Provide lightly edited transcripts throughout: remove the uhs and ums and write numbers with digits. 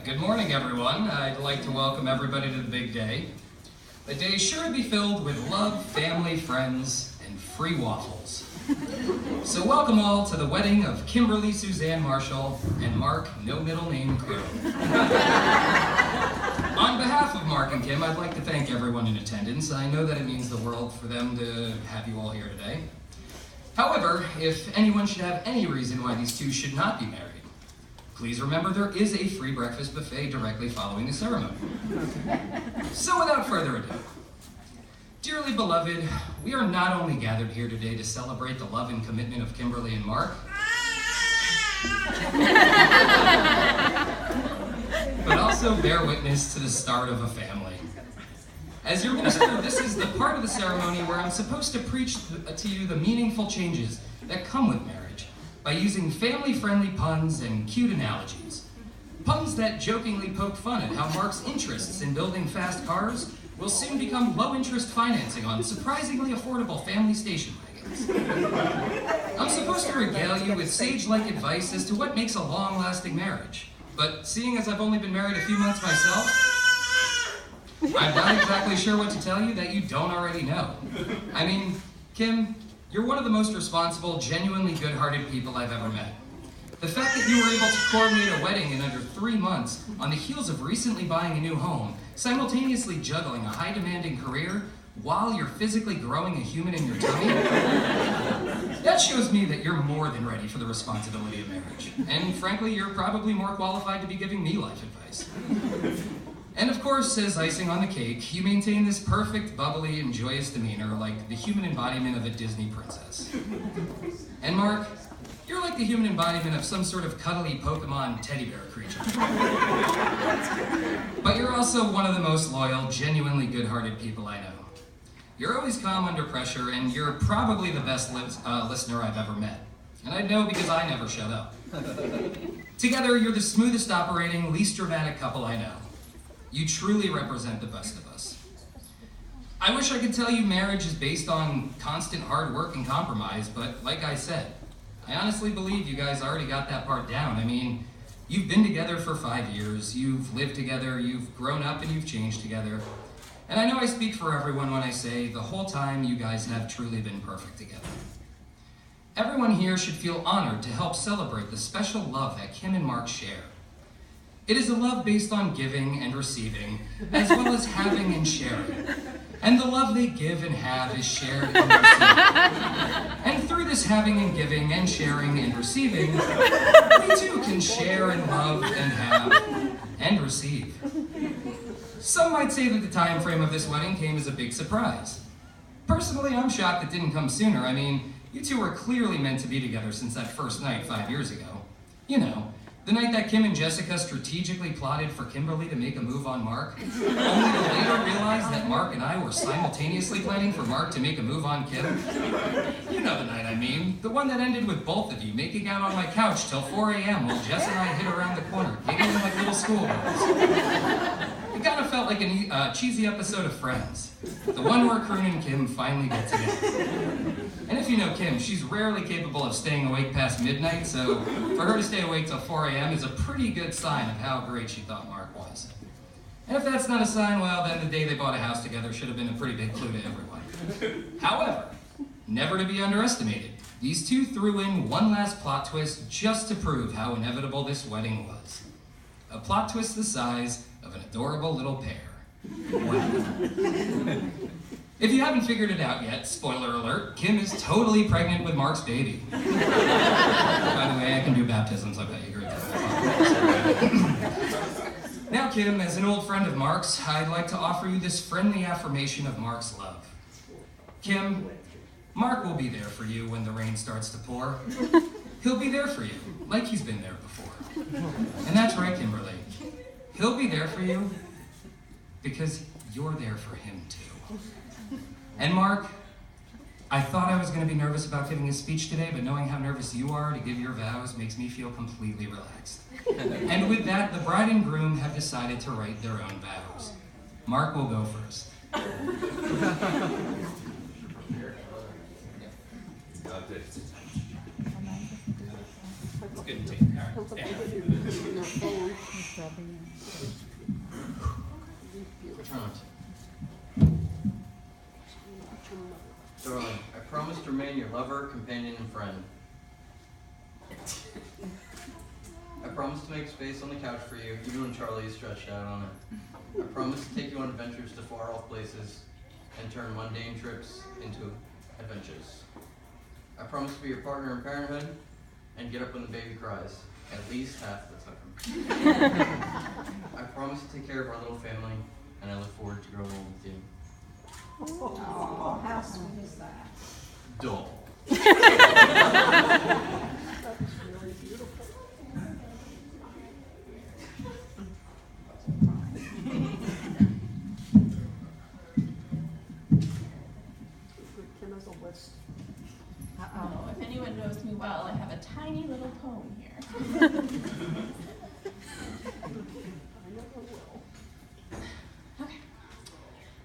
Good morning, everyone. I'd like to welcome everybody to the big day. A day sure to be filled with love, family, friends, and free waffles. So welcome all to the wedding of Kimberly Suzanne Marshall and Mark, no middle name, Kroon. On behalf of Mark and Kim, I'd like to thank everyone in attendance. I know that it means the world for them to have you all here today. However, if anyone should have any reason why these two should not be married, please remember there is a free breakfast buffet directly following the ceremony. So without further ado, dearly beloved, we are not only gathered here today to celebrate the love and commitment of Kimberly and Mark, but also bear witness to the start of a family. As your minister, this is the part of the ceremony where I'm supposed to preach to you the meaningful changes that come with marriage by using family-friendly puns and cute analogies. Puns that jokingly poke fun at how Mark's interests in building fast cars will soon become low-interest financing on surprisingly affordable family station wagons. I'm supposed to regale you with sage-like advice as to what makes a long-lasting marriage. But seeing as I've only been married a few months myself, I'm not exactly sure what to tell you that you don't already know. I mean, Kim, you're one of the most responsible, genuinely good-hearted people I've ever met. The fact that you were able to coordinate a wedding in under 3 months on the heels of recently buying a new home, simultaneously juggling a high-demanding career while you're physically growing a human in your tummy, that shows me that you're more than ready for the responsibility of marriage. And frankly, you're probably more qualified to be giving me life advice. And of course, as icing on the cake, you maintain this perfect, bubbly, and joyous demeanor like the human embodiment of a Disney princess. And Mark, you're like the human embodiment of some sort of cuddly Pokemon teddy bear creature. But you're also one of the most loyal, genuinely good-hearted people I know. You're always calm under pressure, and you're probably the best listener I've ever met. And I know because I never shut up. Together, you're the smoothest operating, least dramatic couple I know. You truly represent the best of us. I wish I could tell you marriage is based on constant hard work and compromise, but like I said, I honestly believe you guys already got that part down. I mean, you've been together for 5 years, you've lived together, you've grown up and you've changed together. And I know I speak for everyone when I say the whole time you guys have truly been perfect together. Everyone here should feel honored to help celebrate the special love that Kim and Mark share. It is a love based on giving and receiving, as well as having and sharing. And the love they give and have is shared and received. And through this having and giving and sharing and receiving, we too can share and love and have and receive. Some might say that the time frame of this wedding came as a big surprise. Personally, I'm shocked it didn't come sooner. I mean, you two were clearly meant to be together since that first night 5 years ago. You know, the night that Kim and Jessica strategically plotted for Kimberly to make a move on Mark, only to later realize that Mark and I were simultaneously planning for Mark to make a move on Kim. You know the night I mean, the one that ended with both of you making out on my couch till 4 a.m. while Jess and I hid around the corner, giggling like little schoolgirls. It kind of felt like a cheesy episode of Friends, the one where Kroon and Kim finally get together. And if you know Kim, she's rarely capable of staying awake past midnight, so for her to stay awake till 4 a.m. is a pretty good sign of how great she thought Mark was. And if that's not a sign, well, then the day they bought a house together should have been a pretty big clue to everyone. However, never to be underestimated, these two threw in one last plot twist just to prove how inevitable this wedding was. A plot twist the size of an adorable little pear. Wow. If you haven't figured it out yet, spoiler alert, Kim is totally pregnant with Mark's baby. By the way, I can do baptisms, I bet you agree with that. Now, Kim, as an old friend of Mark's, I'd like to offer you this friendly affirmation of Mark's love. Kim, Mark will be there for you when the rain starts to pour. He'll be there for you, like he's been there before. And that's right, Kimberly. He'll be there for you because you're there for him too. And Mark, I thought I was going to be nervous about giving a speech today, but knowing how nervous you are to give your vows makes me feel completely relaxed. And with that, the bride and groom have decided to write their own vows. Mark will go first. It's good to take. All right. companion and friend. I promise to make space on the couch for you, even when Charlie is stretched out on it. I promise to take you on adventures to far-off places and turn mundane trips into adventures. I promise to be your partner in parenthood and get up when the baby cries, at least half the time. I promise to take care of our little family, and I look forward to growing old with you. Oh, how sweet is that? Dull. Oh, if anyone knows me well, I have a tiny little poem here. Okay.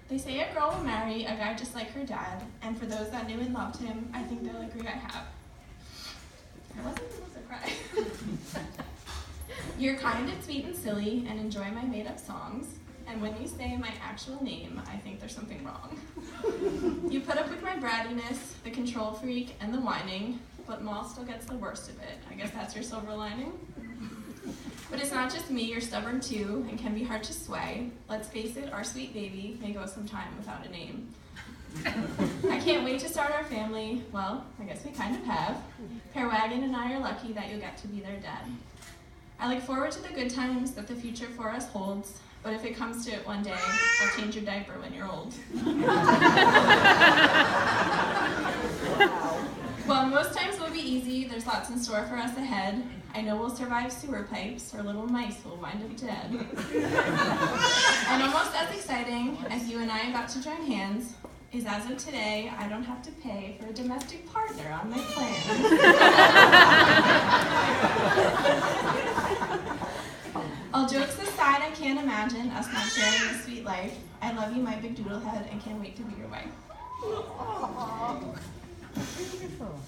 They say a girl will marry a guy just like her dad, and for those that knew and loved him, I think they'll agree I have. I wasn't supposed to cry. You're kind and sweet and silly, and enjoy my made-up songs. And when you say my actual name, I think there's something wrong. You put up with my brattiness, the control freak, and the whining, but Ma still gets the worst of it. I guess that's your silver lining? But it's not just me, you're stubborn too, and can be hard to sway. Let's face it, our sweet baby may go some time without a name. I can't wait to start our family. Well, I guess we kind of have. Pear Wagon and I are lucky that you'll get to be their dad. I look forward to the good times that the future for us holds, but if it comes to it one day, I'll change your diaper when you're old. Well, most times will be easy. There's lots in store for us ahead. I know we'll survive sewer pipes, or little mice will wind up dead. And almost as exciting as you and I about to join hands is as of today, I don't have to pay for a domestic partner on my plan. All jokes aside, I can't imagine us not sharing this sweet life. I love you, my big doodle head, and can't wait to be your wife. Beautiful.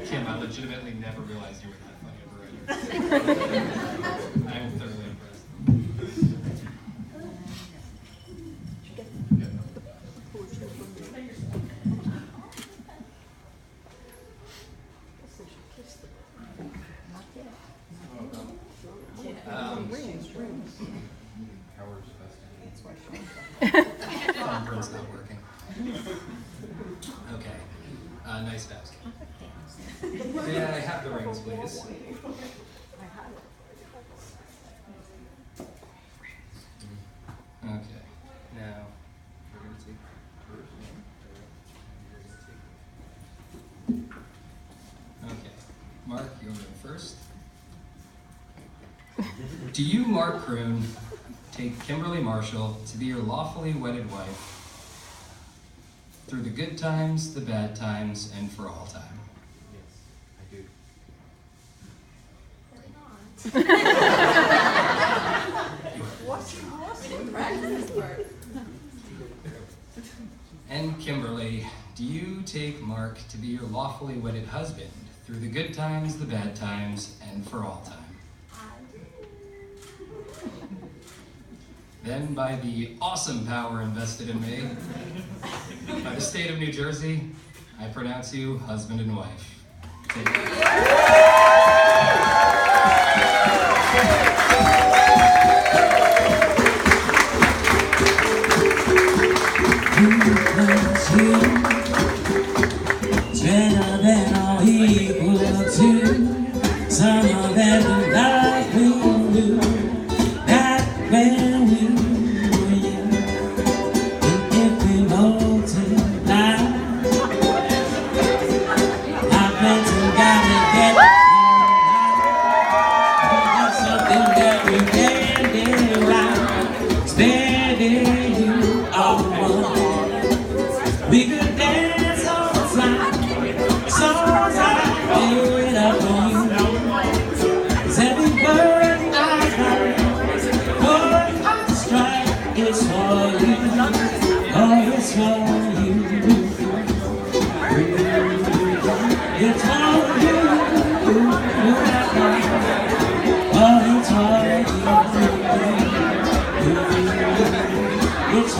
Kim, I legitimately never realized you were that funny of a writer. I'm thoroughly impressed. Thumbprint's not working. Okay. Nice desk. Yeah, I have the rings, please. Okay. Now, we're going to take first. Okay. Mark, you're going first. Do you, Mark Kroon, take Kimberly Marshall to be your lawfully wedded wife through the good times, the bad times, and for all time? Yes, I do. We didn't practice this part. And Kimberly, do you take Mark to be your lawfully wedded husband through the good times, the bad times, and for all time? Then, by the awesome power invested in me, by the state of New Jersey, I pronounce you husband and wife. Take It's